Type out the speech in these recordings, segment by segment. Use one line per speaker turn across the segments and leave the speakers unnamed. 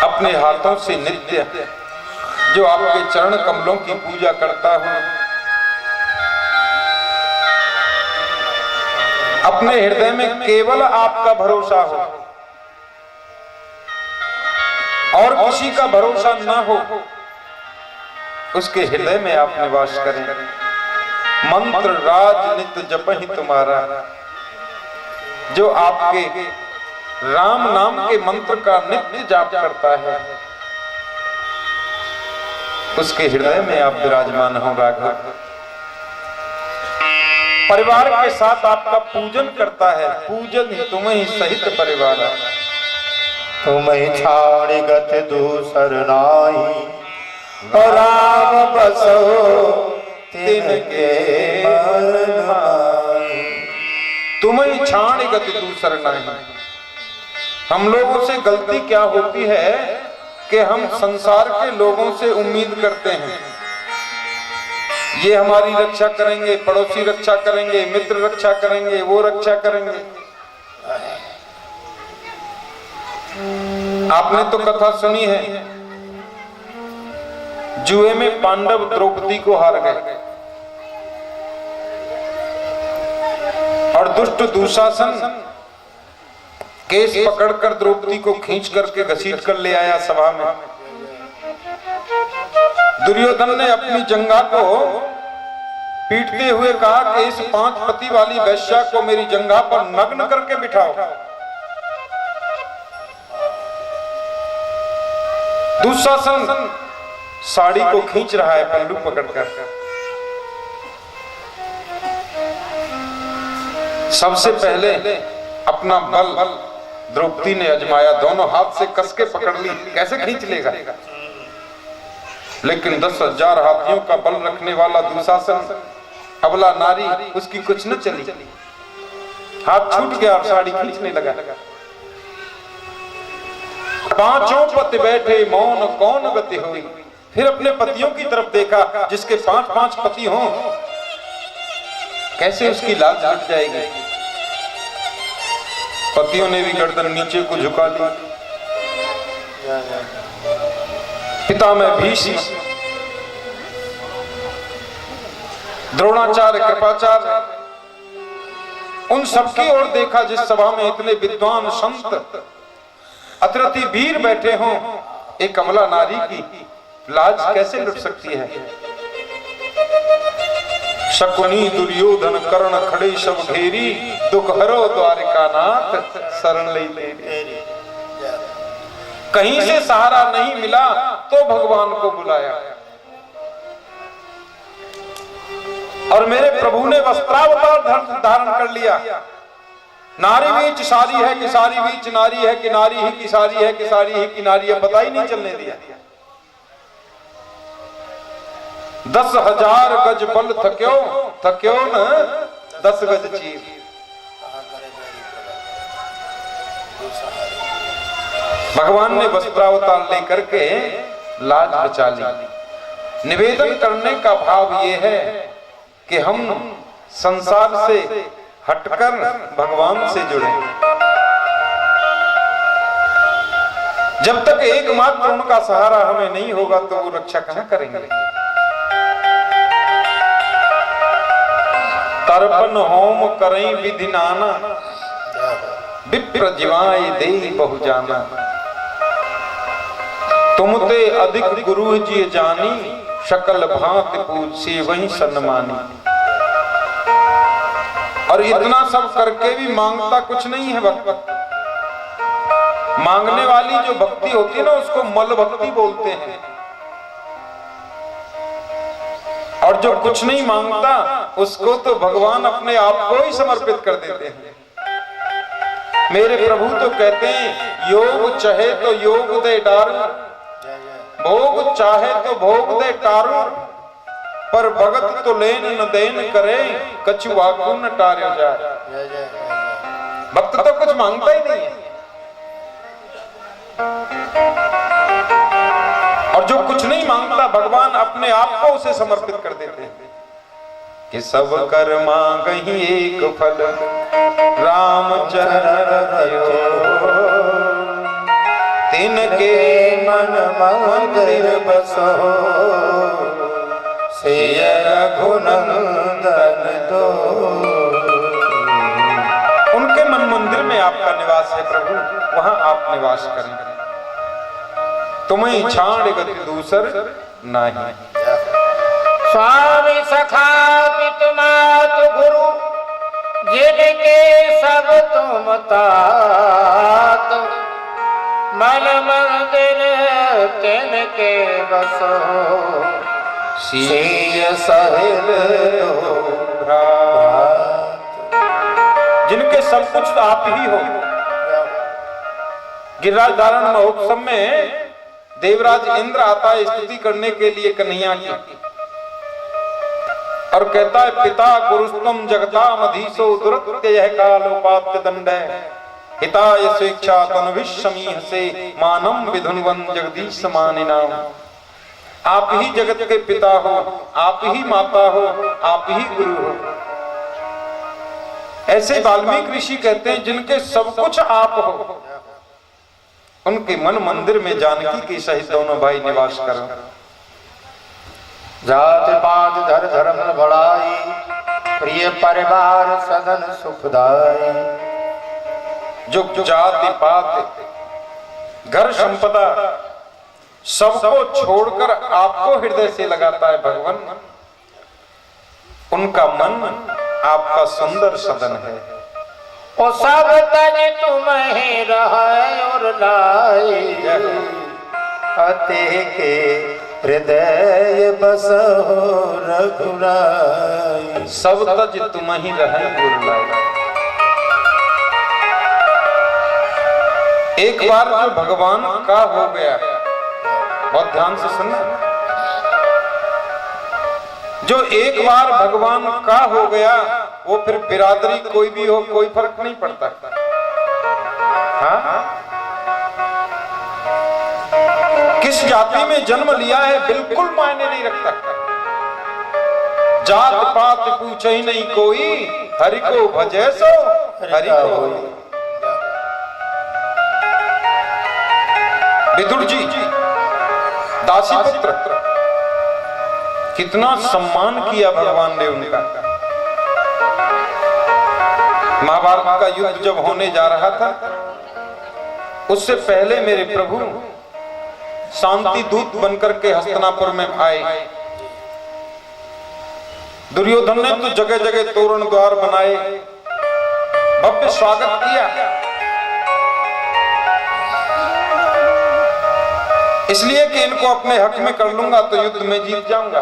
अपने हाथों से नित्य जो आपके चरण कमलों की पूजा करता हूं, अपने हृदय में केवल आपका भरोसा हो और किसी का भरोसा न हो, उसके हृदय में आप निवास करें। मंत्र राज नित्य जपहि तुम्हारा, जो आपके राम नाम के मंत्र का नित्य जाप करता है, उसके हृदय में आप विराजमान हो राघव। परिवार के साथ आपका पूजन करता है, पूजन तुम्हें सहित परिवार।
तुम्हें छाड़ गत दूसर नाई, राम बसो तिनके मन भाई।
तुम्हें छाड़ गत दूसर नाई। हम लोगों से गलती क्या होती है कि हम संसार के लोगों से उम्मीद करते हैं, ये हमारी रक्षा करेंगे, पड़ोसी रक्षा करेंगे, मित्र रक्षा करेंगे, वो रक्षा करेंगे। आपने तो कथा सुनी है, जुए में पांडव द्रौपदी को हार गए और दुष्ट दुशासन केस पकड़कर द्रौपदी को खींच करके घसीट कर ले आया सभा में। दुर्योधन ने अपनी जंघा को पीटते हुए कहा कि इस 5 पति वाली वैश्या को मेरी जंघा पर नग्न करके बिठाओ। दुशासन साड़ी को खींच रहा है पल्लू पकड़कर। सबसे पहले अपना बल द्रौपदी ने अजमाया, दोनों हाथ से कस के पकड़ ली, कैसे खींच लेगा। लेकिन 10,000 हाथियों का बल रखने वाला दुशासन, अबला नारी, उसकी कुछ न चली, हाथ छूट गया और साड़ी खींचने लगा। 5 पति बैठे मौन कौन गति हुई। फिर अपने पतियों की तरफ देखा, जिसके 5-5 पति हों, कैसे उसकी लाज हट जाएगी। पतियों ने भी गर्दन नीचे को झुका ली। पितामह भीष्म, द्रोणाचार्य, कृपाचार्य, उन सबकी ओर देखा जिस सभा में इतने विद्वान संत अतिरथी वीर बैठे हों। एक कमला नारी की लाज कैसे लुट सकती है। शकुनी दुर्योधन कर्ण खड़े सब घेरी, दुख हरो द्वारिका नाथ शरण ले तेरी। कहीं से सहारा नहीं मिला तो भगवान को बुलाया और मेरे प्रभु ने वस्त्रावतार धारण कर लिया। नारी बीच सारी है कि सारी बीच नारी है कि नारी ही की सारी है कि सारी ही की नारी है, पता ही नहीं चलने दिया। 10,000 गज बल थक्यो न 10 गज चीर। भगवान ने वस्त्रावतार लेकर के लाज बचा ली। निवेदन करने का भाव ये है कि हम संसार से हटकर भगवान से जुड़े। जब तक एकमात्र उनका सहारा हमें नहीं होगा तो वो रक्षा कहां करेंगे। तर्पण होम करें विधि नाना, विप्र जीवाय देहि बहु जाना। तुमते अधिक गुरु जी जानी, शकल भांति पूज से वही सन्मानी। और इतना सब करके भी मांगता कुछ नहीं है भक्त। मांगने वाली जो भक्ति होती है ना, उसको मल भक्ति बोलते हैं। और जो कुछ नहीं मांगता उसको तो भगवान अपने आप को ही समर्पित कर देते हैं। मेरे प्रभु तो कहते हैं, योग चाहे तो योग दे डारू, भोग चाहे तो भोग दे टारू, पर भगत तो लेन न देन करे, कछुआ को न टारे जाए। भक्त तो कुछ मांगता ही नहीं है। और जो कुछ नहीं मांगता भगवान अपने आप को उसे समर्पित कर देते हैं कि सब कर मांगहि एक फल, राम चरण रहियो तिनके
मन मंदिर बसो सिय रघुनंदन दो।
उनके मन मंदिर में आपका निवास है प्रभु, वहां आप निवास करें। तुम्हें छाड़ गति दूसर नहीं।
स्वामी सखा पितु मातु गुरु जिनके सब तुम तात, मन मंदिर तिनके बसो सिय सहिल दो भ्रात।
जिनके सब कुछ तो आप ही हो। गिरिराज धारण महोत्सव में देवराज इंद्र आता है स्तुति करने के लिए कन्हैया की, और कहता है पिता गुरुस्तम जगताम अधीशो दुरत्य यह कालोपात्य दंड हिताय स्वेच्छा तनुविषमीह से मानम विधुनवन जगदीश मानिनाम। आप ही जगत के पिता हो, आप ही माता हो, आप ही गुरु हो। ऐसे वाल्मीकि ऋषि कहते हैं जिनके सब कुछ आप हो, उनके मन मंदिर में जानकी के सहित दोनों भाई निवास करो।
जात पात धर धर्म बढ़ाई, प्रिय परिवार सदन सुखदाई।
जो जाति पात घर संपदा सबको छोड़कर आपको हृदय से लगाता है भगवान, उनका मन आपका सुंदर सदन है।
ओ सब तज तुम्हें रहे और लाई, अते के हृदय बसो रघुराई।
सब तज तुम ही रहे गुरुलाई। एक बार जो भगवान का हो गया, बहुत ध्यान से सुनना, जो एक बार भगवान का हो गया वो फिर बिरादरी कोई भी हो कोई फर्क नहीं पड़ता। हाँ? किस जाति में जन्म लिया है बिल्कुल मायने नहीं रखता। जात पात पूछे ही नहीं कोई, हरि को भजे सो हरि को होई। विदुर जी दासी पुत्र, कितना सम्मान किया भगवान ने उनका। महाभारत का युद्ध जब होने जा रहा था, उससे पहले मेरे प्रभु शांति दूत बनकर के हस्तिनापुर में आए। दुर्योधन ने तो जगह जगह तोरण द्वार बनाए, भव्य स्वागत किया। इसलिए कि इनको अपने हक में कर लूंगा तो युद्ध में जीत जाऊंगा।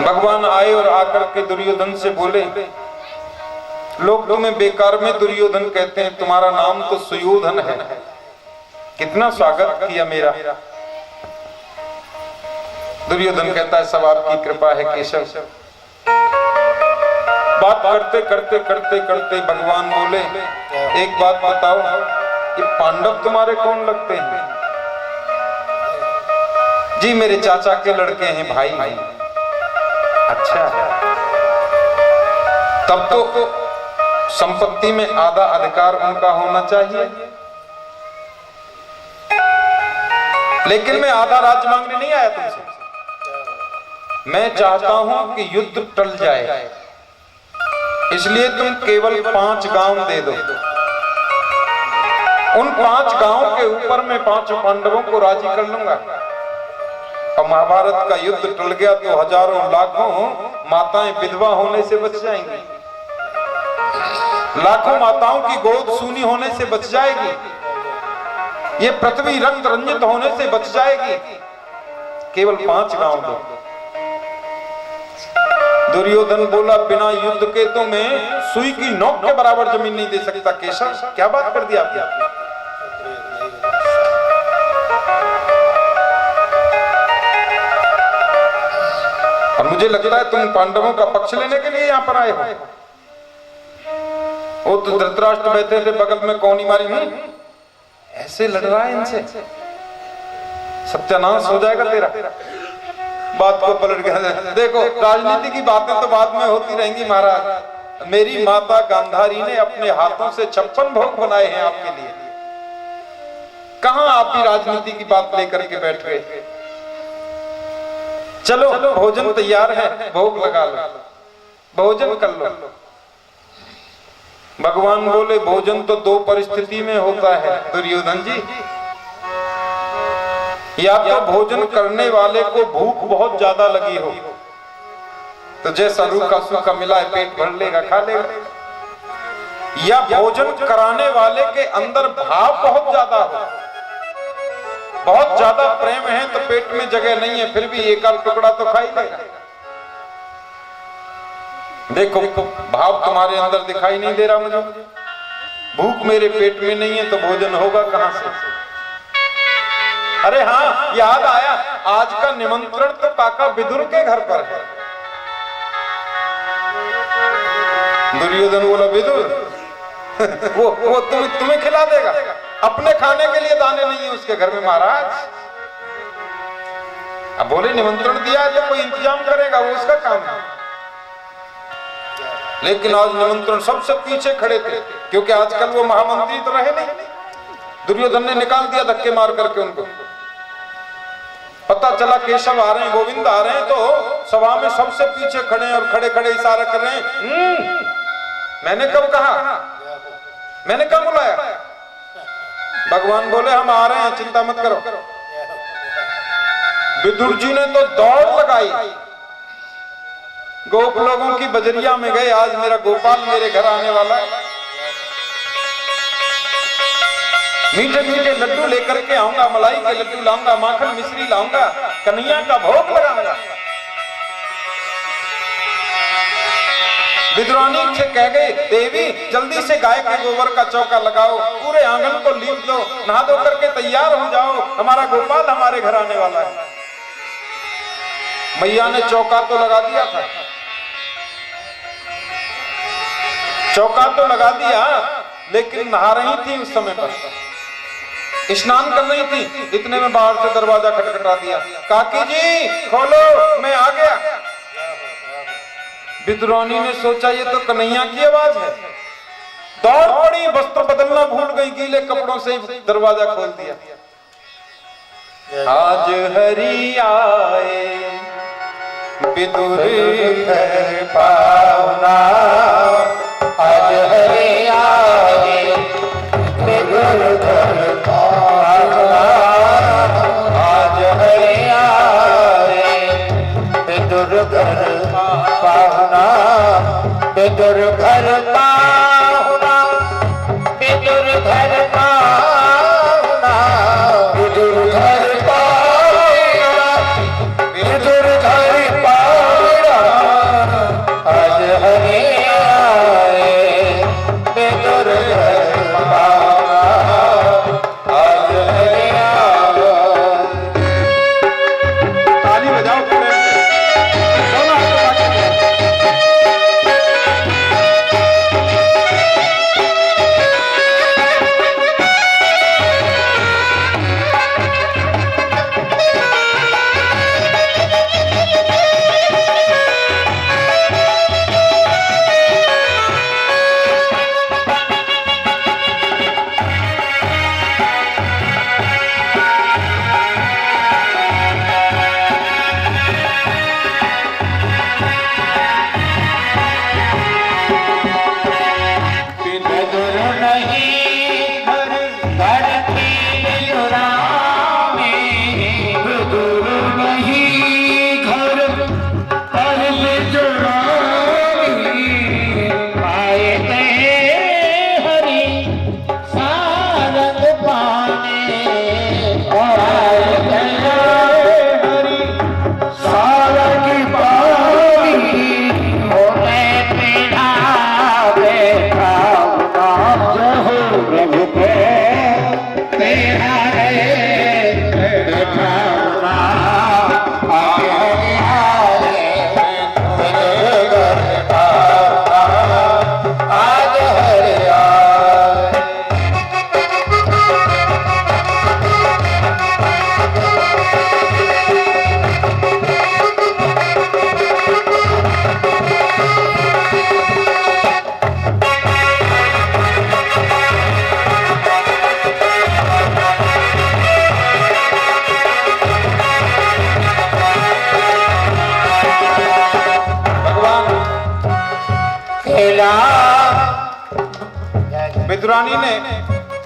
भगवान आए और आकर के दुर्योधन से बोले, लोग तुम्हें बेकार में दुर्योधन कहते हैं, तुम्हारा नाम तो सुयोधन है। कितना स्वागत किया मेरा। दुर्योधन कहता है सब आपकी कृपा है केशव। बात करते करते करते करते भगवान बोले, एक बात बताओ, ये पांडव तुम्हारे कौन लगते हैं? जी मेरे चाचा के लड़के हैं भाई। अच्छा, तब तो संपत्ति में आधा अधिकार उनका होना चाहिए। लेकिन मैं आधा राज्य मांगने नहीं आया तुमसे। मैं चाहता हूं कि युद्ध टल जाए, इसलिए तुम केवल 5 गांव दे दो। उन 5 गांवों के ऊपर मैं 5 पांडवों को राजी कर लूंगा। और महाभारत का युद्ध टल गया तो हजारों लाखों माताएं विधवा होने से बच जाएंगी, लाखों माताओं की गोद सूनी होने से बच जाएगी, ये पृथ्वी रक्त रंजित होने से बच जाएगी। केवल 5 गांव दो। दुर्योधन बोला, बिना युद्ध के तो मैं सुई की नोक के बराबर जमीन नहीं दे सकता। केशव, क्या बात कर दी आपने? और मुझे लगता है तुम पांडवों का पक्ष लेने के लिए यहाँ पर आए हो। वो तो धृतराष्ट्र बैठे थे बगल में, कौनी मारी ऐसे लड़ रहा है इनसे, सत्यानाश हो जाएगा तेरा। बात को पलट गया। देखो, राजनीति की बातें तो बाद में होती रहेंगी महाराज। मेरी माता गांधारी ने अपने हाथों से 56 भोग बनाए हैं आपके लिए। कहां आप भी राजनीति की बात लेकर के बैठ गए। चलो भोजन तैयार है, भोग लगा लो, भोजन कर लो। भगवान बोले भोजन तो दो परिस्थिति में होता है दुर्योधन जी, या तो भोजन करने वाले को भूख बहुत ज्यादा लगी हो तो जैसा रूखा सूखा मिला है पेट भर लेगा, खा लेगा, या भोजन कराने वाले के अंदर भाव बहुत ज्यादा हो, बहुत ज्यादा प्रेम है तो पेट में जगह नहीं है फिर भी एक आध टुकड़ा तो खा ही लेगा। देखो भाव तुम्हारे अंदर दिखाई नहीं दे रहा मुझे, भूख मेरे पेट में नहीं है तो भोजन होगा कहां से। अरे हाँ याद आया, आज का निमंत्रण तो काका विदुर के घर पर है। दुर्योधन बोला विदुर वो तुम्हें खिला देगा, अपने खाने के लिए दाने नहीं है उसके घर में महाराज। अब बोले निमंत्रण दिया है तो कोई इंतजाम करेगा, वो उसका काम है। लेकिन आज निमंत्रण सबसे पीछे खड़े थे क्योंकि आजकल वो महामंत्री तो रहे नहीं। दुर्योधन ने निकाल दिया धक्के मार करके उनको। पता चला केशव आ रहे हैं, गोविंद आ रहे हैं, तो सभा में सबसे पीछे खड़े हैं और खड़े खड़े इशारा कर रहे हैं। मैंने कब कहा, मैंने कब बुलाया? भगवान बोले हम आ रहे हैं, चिंता मत करो। विदुर जी ने तो दौड़ लगाई, गोप लोगों की बजरिया में गए, आज मेरा गोपाल मेरे घर आने वाला है, मीठे मीठे लड्डू लेकर के आऊंगा, मलाई के लड्डू लाऊंगा, माखन मिश्री लाऊंगा, कन्हैया का भोग लगाऊंगा। विद्रोही से कह गए देवी जल्दी से गाय के गोबर का चौका लगाओ, पूरे आंगन को लीप दो, नहा धो करके तैयार हो जाओ, हमारा गोपाल हमारे घर आने वाला है। मैया ने चौका तो लगा दिया था, चौका तो लगा दिया, लेकिन नहा रही थी उस समय पर, स्नान कर रही थी। इतने में बाहर से दरवाजा खटखटा दिया, काकी जी खोलो मैं आ गया। विद्रोही ने सोचा ये तो कन्हैया की आवाज है, दौड़ पड़ी, वस्त्र बदलना भूल गई, गीले कपड़ों से दरवाजा खोल दिया। आज हरि आए विदुर घर पावना,
आज हरि आए विदुर घर पावना, आज हरि आए विदुर घर पावना, विदुर घर पावना, विदुर घर पावना, विदुर घर पावना, विदुर घर पावना, आज हरि आए विदुर घर पावना, आज हरि आए।
ताली बजाओ, दोनों हाथों
केला।
विदुरानी ने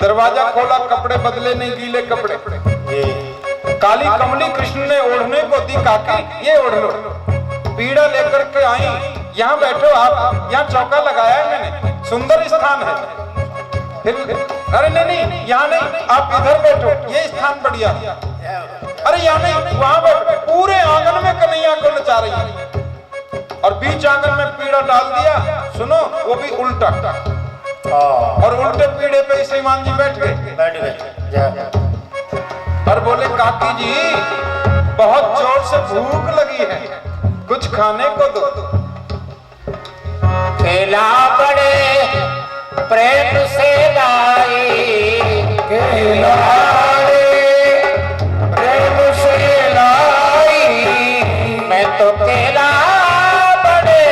दरवाजा खोला, कपड़े बदले नहीं, गीले कपड़े। काली कमली कृष्ण ने ओढ़ने को दी, काकी ये ओढ़ लो। पीड़ा लेकर के आई, यहाँ बैठो आप, यहाँ चौका लगाया है मैंने, सुंदर स्थान है। फिर अरे नहीं यहाँ नहीं, आप इधर बैठो, ये स्थान बढ़िया। अरे यहाँ नहीं, वहां बैठो। पूरे आंगन में कन्हैया को नचा रही है और बीच आंगन में पीड़ा डाल दिया। सुनो, वो भी उल्टा, और उल्टे पीड़े पे श्रीमान जी बैठ गए और बोले काकी जी बहुत जोर से भूख लगी है, कुछ खाने को दो।
केला बड़े प्रेम से लाई, केला प्रेम से लाई, मैं तो केला बड़े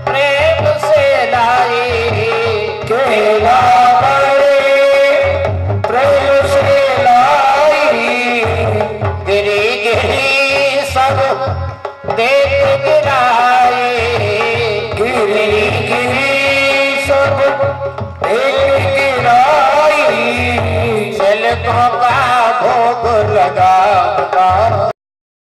प्रेम से लाई, केला बड़े प्रेम से लाई, गिरी गिरी सब देख गिराए, गिरी गिरी सब देख गिराई, छिलकों का भोग लगा